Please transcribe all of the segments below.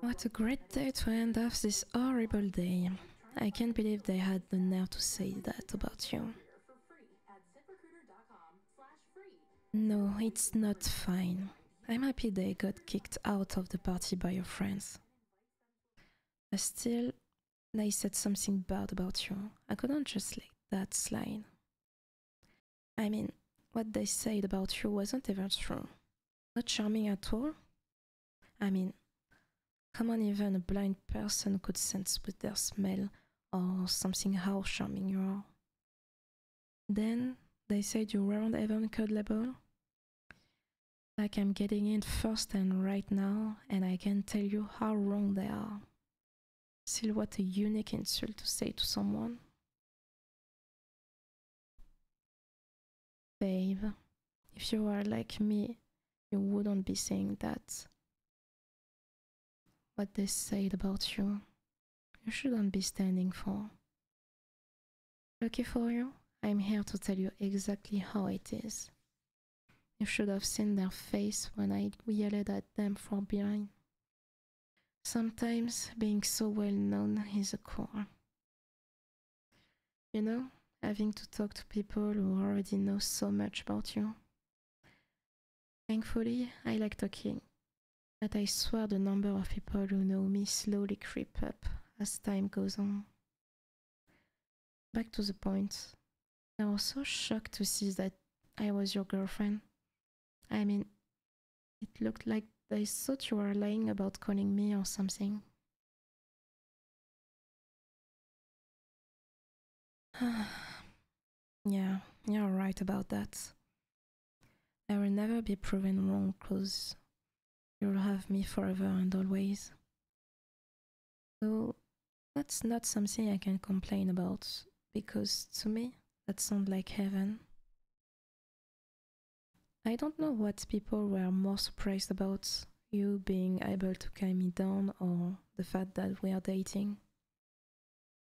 What a great day to end off this horrible day. I can't believe they had the nerve to say that about you. No, it's not fine. I'm happy they got kicked out of the party by your friends. But still, they said something bad about you. I couldn't just let that slide. I mean, what they said about you wasn't ever true. Not charming at all. I mean, come on, even a blind person could sense with their smell or something how charming you are. Then they said you weren't even cuddleable. Like I'm getting in first and right now, and I can tell you how wrong they are. Still, what a unique insult to say to someone. Babe, if you were like me, you wouldn't be saying that. What they said about you, you shouldn't be standing for. Lucky for you, I'm here to tell you exactly how it is. You should have seen their face when I yelled at them from behind. Sometimes being so well known is a core. You know, having to talk to people who already know so much about you. Thankfully, I like talking, but I swear the number of people who know me slowly creep up as time goes on. Back to the point, I was so shocked to see that I was your girlfriend. I mean, it looked like they thought you were lying about calling me or something. Yeah, you're right about that. I will never be proven wrong because you'll have me forever and always. So that's not something I can complain about because to me that sounds like heaven. I don't know what people were more surprised about, you being able to calm me down or the fact that we are dating.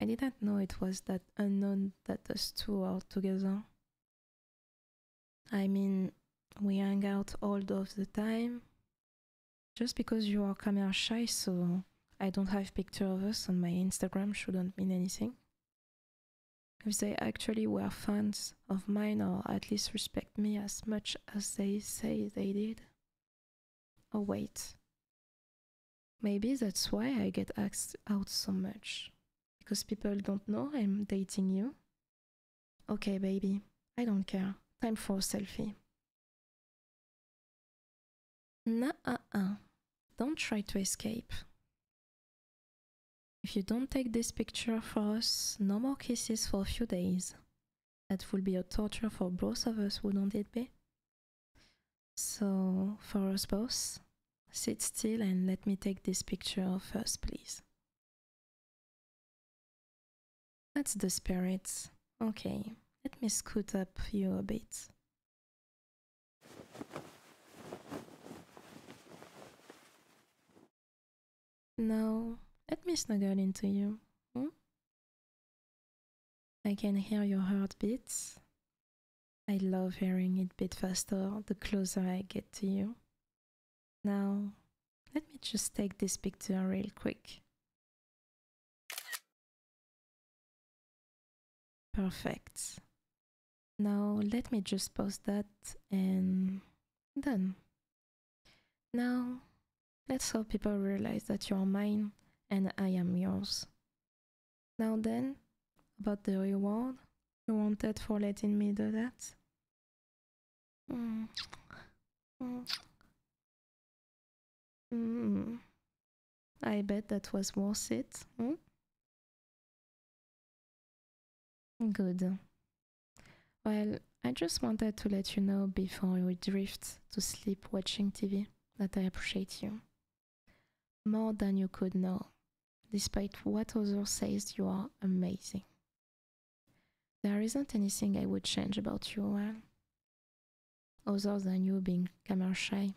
I didn't know it was that unknown that us two are together. I mean, we hang out all of the time. Just because you are camera shy, so I don't have picture of us on my Instagram shouldn't mean anything. If they actually were fans of mine or at least respect me as much as they say they did. Oh wait, maybe that's why I get asked out so much. Because people don't know I'm dating you. Okay baby, I don't care. Time for a selfie. Nah, don't try to escape. If you don't take this picture for us, no more kisses for a few days. That will be a torture for both of us, wouldn't it be? So, for us both, sit still and let me take this picture of us, please. That's the spirit. Okay, let me scoot up you a bit. Now, let me snuggle into you. I can hear your heartbeats. I love hearing it beat faster the closer I get to you. Now, let me just take this picture real quick. Perfect. Now, let me just post that and done. Now, let's hope people realize that you're mine and I am yours. Now then, about the reward you wanted for letting me do that? Mm. Mm. Mm. I bet that was worth it. Good. Well, I just wanted to let you know before we drift to sleep watching TV that I appreciate you. More than you could know. Despite what others say, you are amazing. There isn't anything I would change about you, well, other than you being camera shy.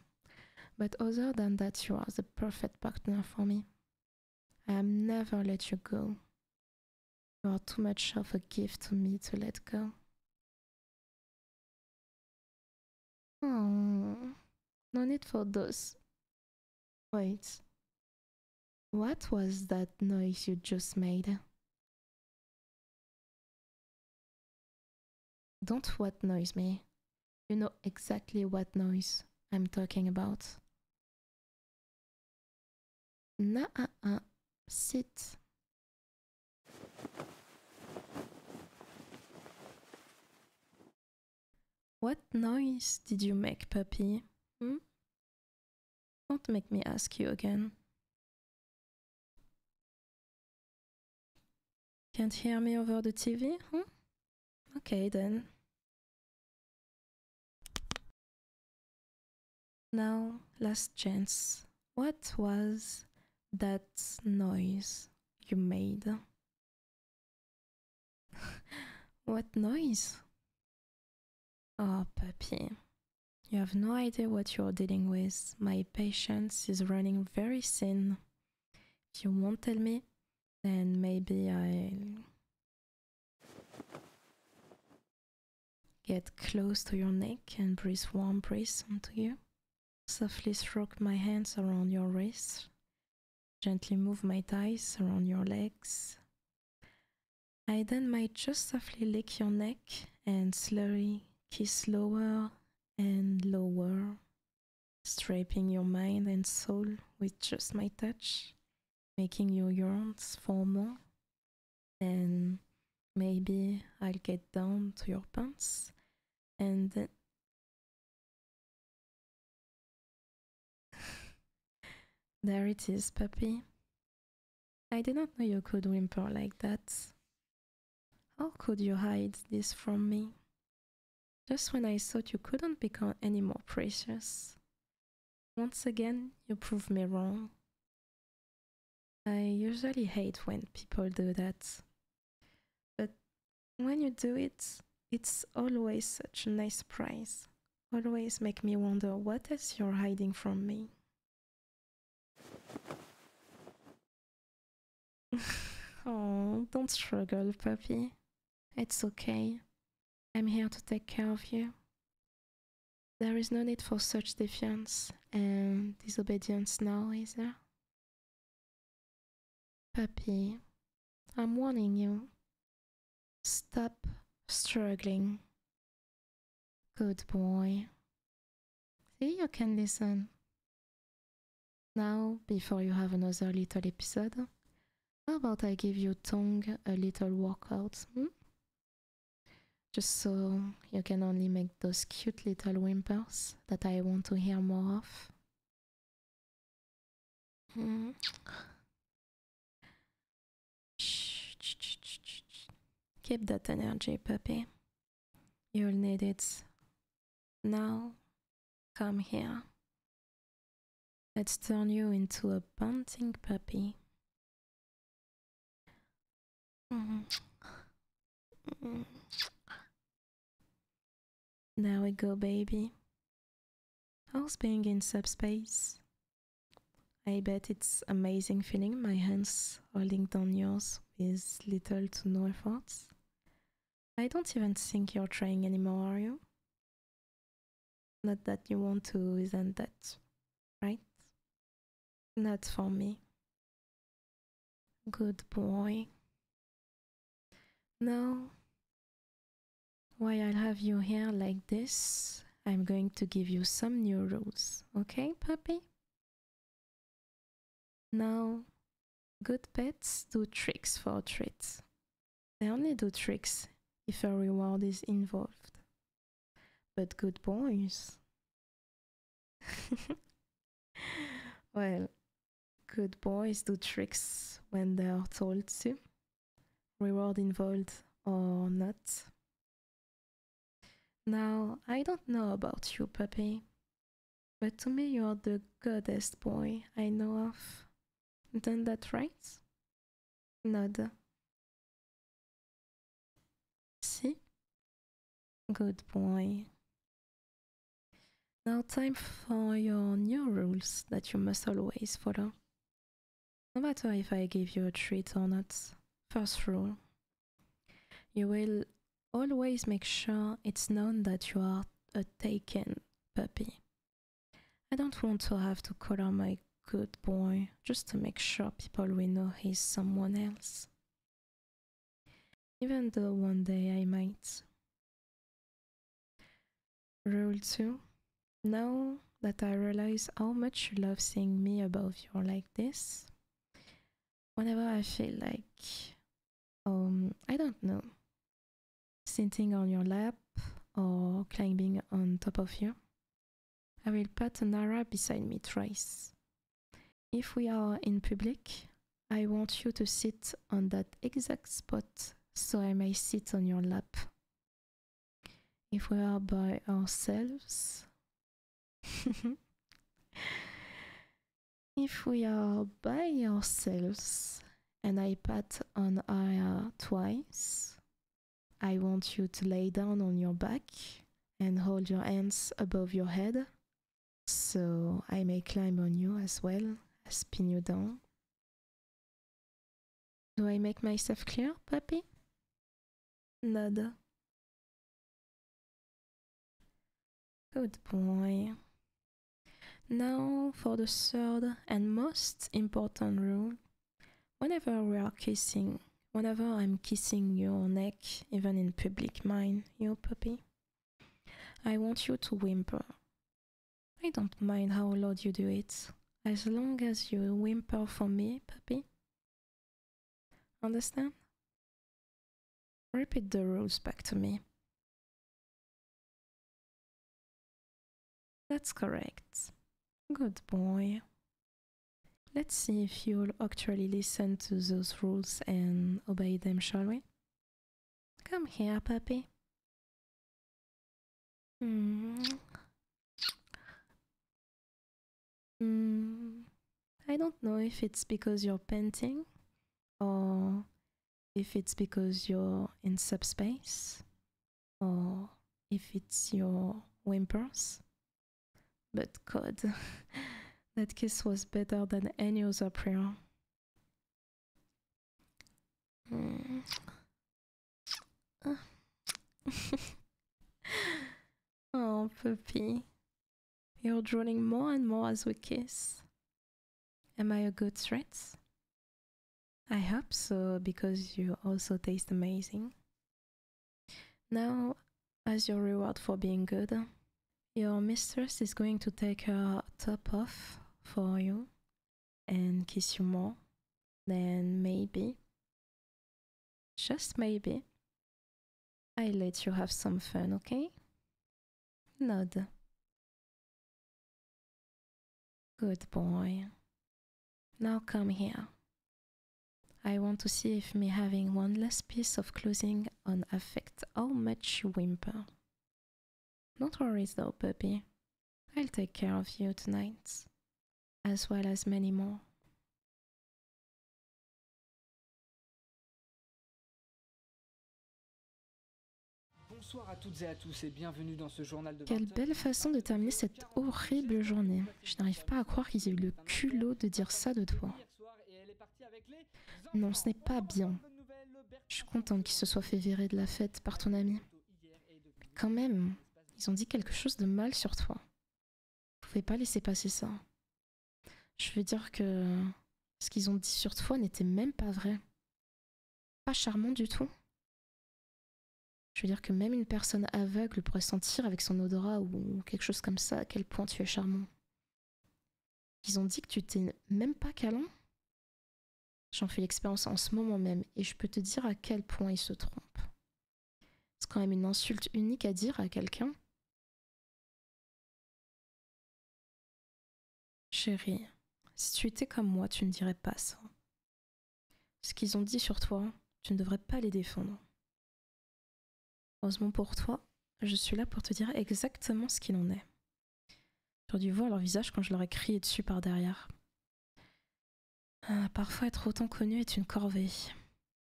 But other than that, you are the perfect partner for me. I have never let you go. You are too much of a gift to me to let go. Oh, no need for those Wait, what was that noise you just made? Don't what noise me. You know exactly what noise I'm talking about. Nah, sit. What noise did you make, puppy? Hmm? Don't make me ask you again. Can't hear me over the TV? Hmm? Okay then. Now, last chance. What was that noise you made? What noise? Oh, puppy. You have no idea what you're dealing with. My patience is running very thin. If you won't tell me, then maybe I'll get close to your neck and breathe warm breath onto you. Softly stroke my hands around your wrists. Gently move my thighs around your legs. I then might just softly lick your neck and slowly kiss lower and lower, straping your mind and soul with just my touch, making you yearn for more. And maybe I'll get down to your pants and then there it is, puppy. I did not know you could whimper like that. How could you hide this from me? Just when I thought you couldn't become any more precious. Once again, you proved me wrong. I usually hate when people do that. But when you do it, it's always such a nice surprise. Always make me wonder what else you're hiding from me. Oh, don't struggle, puppy. It's okay. I'm here to take care of you. There is no need for such defiance and disobedience now, is there? Puppy, I'm warning you. Stop struggling. Good boy. See, you can listen. Now, before you have another little episode, how about I give your tongue a little workout? Just so you can only make those cute little whimpers that I want to hear more of. Keep that energy, puppy. You'll need it. Now, come here. Let's turn you into a bouncing puppy. There we go, baby. How's being in subspace? I bet it's amazing feeling my hands holding down yours with little to no efforts. I don't even think you're trying anymore, are you? Not that you want to, isn't that right? Not for me. Good boy. Now, while I'll have you here like this, I'm going to give you some new rules, okay, puppy? Now, good pets do tricks for treats. They only do tricks if a reward is involved. But good boys. Well, good boys do tricks when they are told to, reward involved or not. Now, I don't know about you, puppy, but to me you're the goddest boy I know of. Isn't that right? Nod. See? Good boy. Now time for your new rules that you must always follow. No matter if I give you a treat or not. First rule. You will always make sure it's known that you are a taken puppy. I don't want to have to color my good boy, just to make sure people will know he's someone else. Even though one day I might. Rule 2. Now that I realize how much you love seeing me above you like this, whenever I feel like, I don't know, sitting on your lap or climbing on top of you, I will pat Nara beside me twice. If we are in public, I want you to sit on that exact spot so I may sit on your lap. If we are by ourselves, if we are by ourselves and I pat on Aya twice, I want you to lay down on your back and hold your hands above your head so I may climb on you as well as pin you down. Do I make myself clear, puppy? Nod. Good boy. Now for the third and most important rule. Whenever we are kissing, whenever I'm kissing your neck, even in public, mine, you puppy, I want you to whimper. I don't mind how loud you do it, as long as you whimper for me, puppy. Understand? Repeat the rules back to me. That's correct. Good boy. Let's see if you'll actually listen to those rules and obey them, shall we? Come here, puppy. I don't know if it's because you're panting or if it's because you're in subspace or if it's your whimpers. But God, that kiss was better than any other prayer. Oh, puppy. You're drooling more and more as we kiss. Am I a good threat? I hope so, because you also taste amazing. Now, as your reward for being good, your mistress is going to take her top off for you and kiss you more. Then maybe, just maybe, I let you have some fun, okay? Nod. Good boy. Now come here. I want to see if me having one last piece of clothing on affect how much you whimper. Don't worry though, puppy. I'll take care of you tonight, as well as many more. Bonsoir à toutes et à tous et bienvenue dans ce journal de 20 Quelle belle façon de terminer cette horrible journée. Je n'arrive pas à croire qu'ils aient eu le culot de dire ça de toi. Non, ce n'est pas bien. Je suis contente qu'il se soit fait virer de la fête par ton ami. Mais quand même, ils ont dit quelque chose de mal sur toi. Vous pouvez pas laisser passer ça. Je veux dire que ce qu'ils ont dit sur toi n'était même pas vrai. Pas charmant du tout. Je veux dire que même une personne aveugle pourrait sentir avec son odorat ou quelque chose comme ça à quel point tu es charmant. Ils ont dit que tu t'es même pas câlin. J'en fais l'expérience en ce moment même et je peux te dire à quel point ils se trompent. C'est quand même une insulte unique à dire à quelqu'un. Chérie, si tu étais comme moi, tu ne dirais pas ça. Ce qu'ils ont dit sur toi, tu ne devrais pas les défendre. Heureusement pour toi, je suis là pour te dire exactement ce qu'il en est. J'aurais dû voir leur visage quand je leur ai crié dessus par derrière. Parfois être autant connu est une corvée.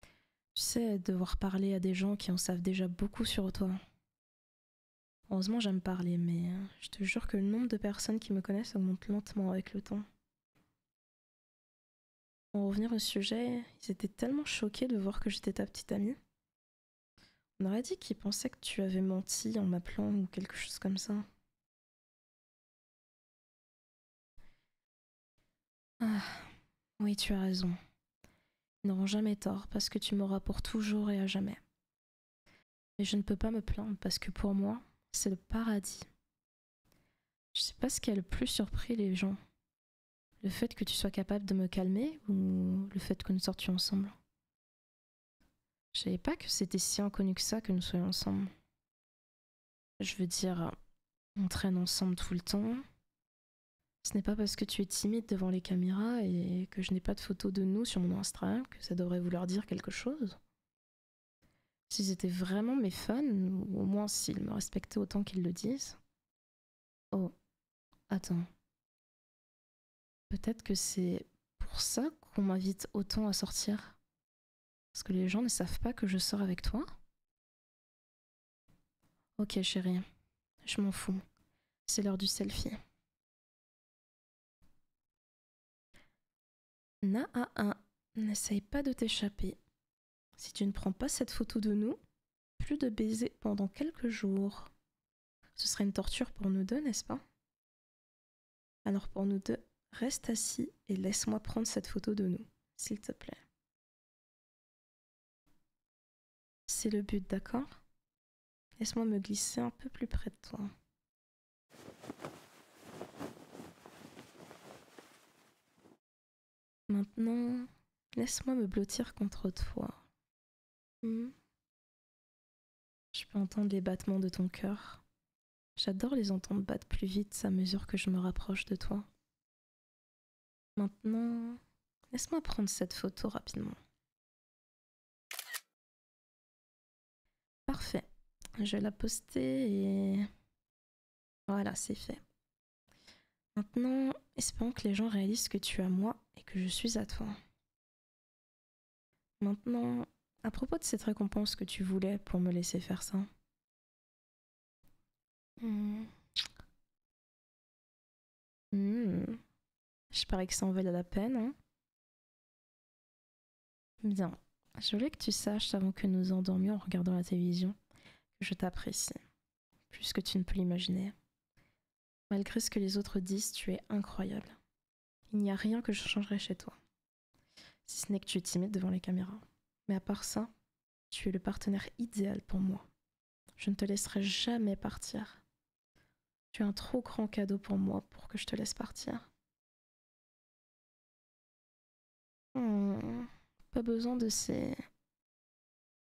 Tu sais, devoir parler à des gens qui en savent déjà beaucoup sur toi. Heureusement j'aime parler, mais je te jure que le nombre de personnes qui me connaissent augmente lentement avec le temps. Pour revenir au sujet, ils étaient tellement choqués de voir que j'étais ta petite amie. On aurait dit qu'ils pensaient que tu avais menti en m'appelant ou quelque chose comme ça. Ah, oui, tu as raison. Ils n'auront jamais tort parce que tu m'auras pour toujours et à jamais. Mais je ne peux pas me plaindre parce que pour moi, c'est le paradis. Je sais pas ce qui a le plus surpris les gens. Le fait que tu sois capable de me calmer ou le fait que nous sortions ensemble. Je savais pas que c'était si inconnu que ça que nous soyons ensemble. Je veux dire, on traîne ensemble tout le temps. Ce n'est pas parce que tu es timide devant les caméras et que je n'ai pas de photos de nous sur mon Instagram que ça devrait vouloir dire quelque chose. S'ils étaient vraiment mes fans, ou au moins s'ils me respectaient autant qu'ils le disent. Oh, attends. Peut-être que c'est pour ça qu'on m'invite autant à sortir. Parce que les gens ne savent pas que je sors avec toi? Ok chérie, je m'en fous. C'est l'heure du selfie. Naa, n'essaye pas de t'échapper. Si tu ne prends pas cette photo de nous, plus de baisers pendant quelques jours. Ce serait une torture pour nous deux, n'est-ce pas? Alors pour nous deux, reste assis et laisse-moi prendre cette photo de nous, s'il te plaît. C'est le but, d'accord? Laisse-moi me glisser un peu plus près de toi. Maintenant, laisse-moi me blottir contre toi. Je peux entendre les battements de ton cœur. J'adore les entendre battre plus vite à mesure que je me rapproche de toi. Maintenant, laisse-moi prendre cette photo rapidement. Parfait. Je vais la poster et... Voilà, c'est fait. Maintenant, espérons que les gens réalisent que tu es à moi et que je suis à toi. Maintenant, à propos de cette récompense que tu voulais pour me laisser faire ça. Je parie que ça en valait la peine, hein? Bien. Je voulais que tu saches, avant que nous endormions en regardant la télévision, que je t'apprécie, plus que tu ne peux l'imaginer. Malgré ce que les autres disent, tu es incroyable. Il n'y a rien que je changerais chez toi. Si ce n'est que tu es timide devant les caméras. Mais à part ça, tu es le partenaire idéal pour moi. Je ne te laisserai jamais partir. Tu es un trop grand cadeau pour moi pour que je te laisse partir. Pas besoin de ces...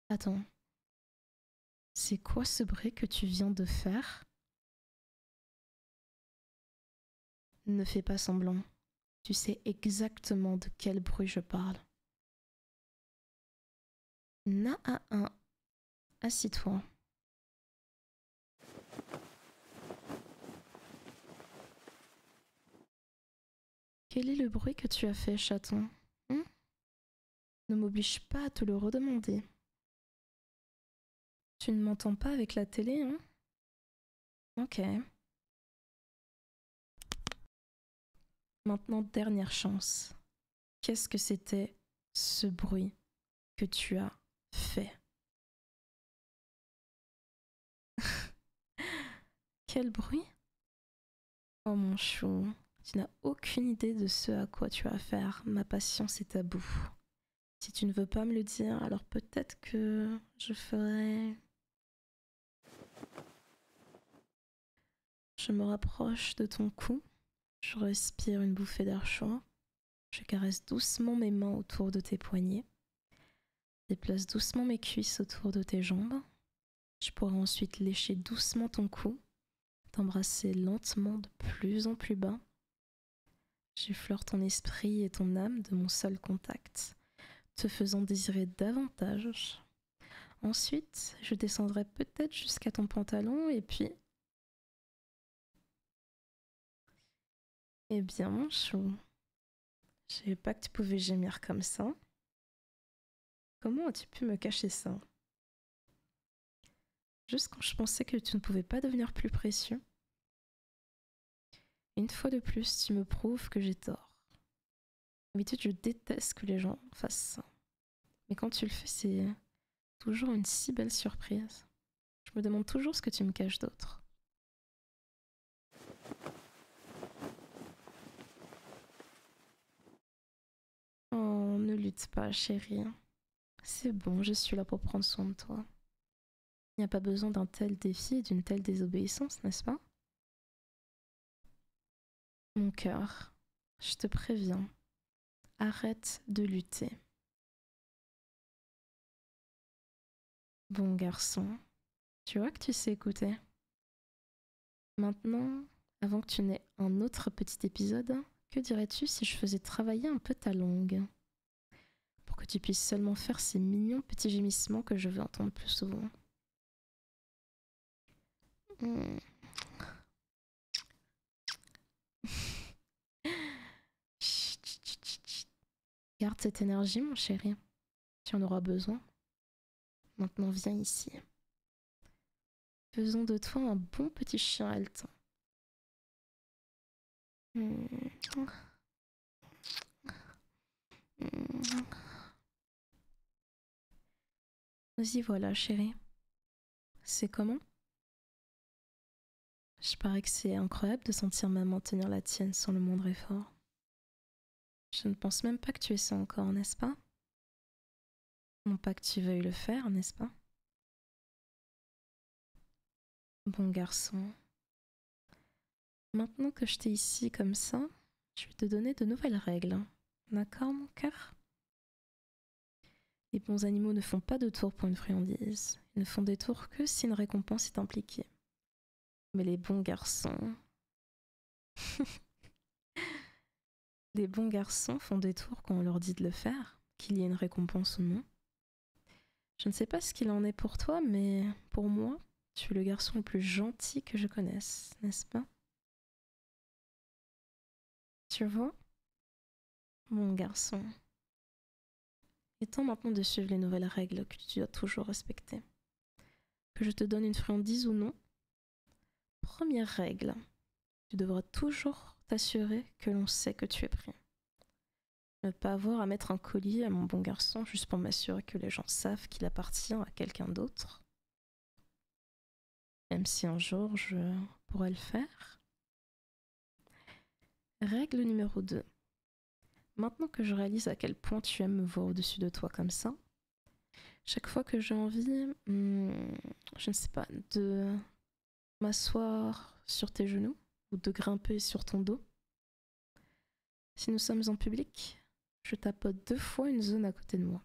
Attends. C'est quoi ce bruit que tu viens de faire? Ne fais pas semblant. Tu sais exactement de quel bruit je parle. Na-a-un. Assis-toi. Quel est le bruit que tu as fait, chaton? Ne m'oblige pas à te le redemander. Tu ne m'entends pas avec la télé, hein? Ok. Maintenant, dernière chance. Qu'est-ce que c'était ce bruit que tu as fait? Quel bruit? Oh mon chou, tu n'as aucune idée de ce à quoi tu as affaire. Ma patience est à bout. Si tu ne veux pas me le dire, alors peut-être que je ferai... Je me rapproche de ton cou, je respire une bouffée d'air chaud, je caresse doucement mes mains autour de tes poignets, déplace doucement mes cuisses autour de tes jambes. Je pourrai ensuite lécher doucement ton cou, t'embrasser lentement de plus en plus bas. J'effleure ton esprit et ton âme de mon seul contact, te faisant désirer davantage. Ensuite, je descendrai peut-être jusqu'à ton pantalon et puis... Eh bien, mon chou, je savais pas que tu pouvais gémir comme ça. Comment as-tu pu me cacher ça? Juste quand je pensais que tu ne pouvais pas devenir plus précieux. Une fois de plus, tu me prouves que j'ai tort. D'habitude, je déteste que les gens fassent ça. Mais quand tu le fais, c'est toujours une si belle surprise. Je me demande toujours ce que tu me caches d'autre. t'inquiète pas, chérie. C'est bon, je suis là pour prendre soin de toi. Il n'y a pas besoin d'un tel défi et d'une telle désobéissance, n'est-ce pas? Mon cœur, je te préviens, arrête de lutter. Bon garçon, tu vois que tu sais écouter. Maintenant, avant que tu n'aies un autre petit épisode, que dirais-tu si je faisais travailler un peu ta langue? Pour que tu puisses seulement faire ces mignons petits gémissements que je veux entendre plus souvent. Chut, chut, chut, chut. Garde cette énergie, mon chéri. Tu en auras besoin. Maintenant, viens ici. Faisons de toi un bon petit chien haletant. Vas-y, voilà, chérie. C'est comment? Je parie que c'est incroyable de sentir maman tenir la tienne sans le moindre effort. Je ne pense même pas que tu essaies encore, n'est-ce pas? Non pas que tu veuilles le faire, n'est-ce pas? Bon garçon. Maintenant que je t'ai ici comme ça, je vais te donner de nouvelles règles. D'accord, mon cœur? Les bons animaux ne font pas de tour pour une friandise. Ils ne font des tours que si une récompense est impliquée. Mais les bons garçons... les bons garçons font des tours quand on leur dit de le faire, qu'il y ait une récompense ou non. Je ne sais pas ce qu'il en est pour toi, mais pour moi, tu es le garçon le plus gentil que je connaisse, n'est-ce pas? Tu vois? Mon garçon. Il est temps maintenant de suivre les nouvelles règles que tu dois toujours respecter. Que je te donne une friandise ou non. Première règle, tu devras toujours t'assurer que l'on sait que tu es pris. Ne pas avoir à mettre un colis à mon bon garçon juste pour m'assurer que les gens savent qu'il appartient à quelqu'un d'autre. Même si un jour je pourrais le faire. Règle numéro 2. Maintenant que je réalise à quel point tu aimes me voir au-dessus de toi comme ça, chaque fois que j'ai envie, je ne sais pas, de m'asseoir sur tes genoux ou de grimper sur ton dos, si nous sommes en public, je tapote 2 fois une zone à côté de moi.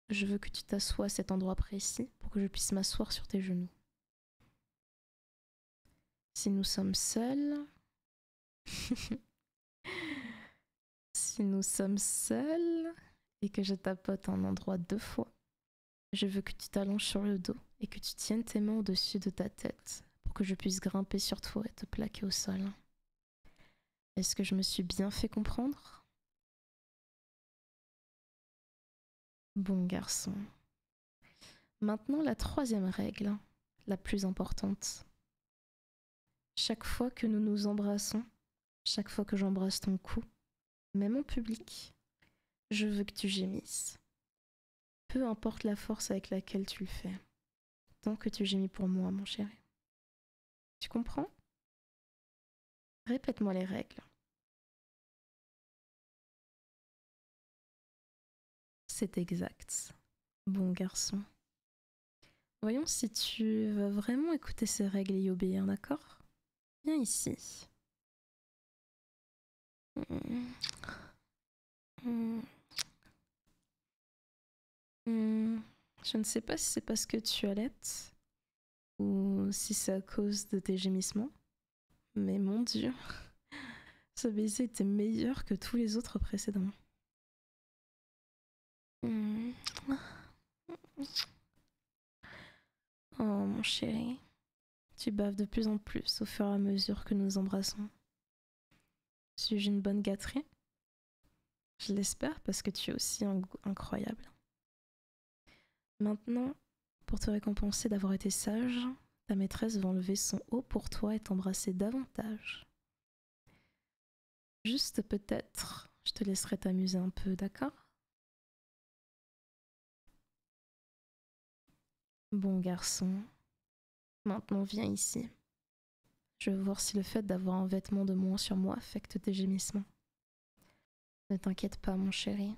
Je veux que tu t'assoies à cet endroit précis pour que je puisse m'asseoir sur tes genoux. Si nous sommes seuls... si nous sommes seuls et que je tapote un endroit 2 fois, je veux que tu t'allonges sur le dos et que tu tiennes tes mains au-dessus de ta tête pour que je puisse grimper sur toi et te plaquer au sol. Est-ce que je me suis bien fait comprendre? Bon garçon. Maintenant, la 3e règle, la plus importante. Chaque fois que nous nous embrassons, chaque fois que j'embrasse ton cou, même en public, je veux que tu gémisses. Peu importe la force avec laquelle tu le fais, tant que tu gémis pour moi, mon chéri. Tu comprends? Répète-moi les règles. C'est exact. Bon garçon. Voyons si tu vas vraiment écouter ces règles et y obéir, d'accord? Viens ici. Je ne sais pas si c'est parce que tu allaites ou si c'est à cause de tes gémissements, mais mon Dieu, ce baiser était meilleur que tous les autres précédemment. Oh mon chéri, tu baves de plus en plus au fur et à mesure que nous embrassons. Suis-je une bonne gâterie? Je l'espère parce que tu es aussi un goût incroyable. Maintenant, pour te récompenser d'avoir été sage, ta maîtresse va enlever son haut pour toi et t'embrasser davantage. Juste peut-être, je te laisserai t'amuser un peu, d'accord? Bon garçon, maintenant viens ici. Je veux voir si le fait d'avoir un vêtement de moins sur moi affecte tes gémissements. Ne t'inquiète pas, mon chéri,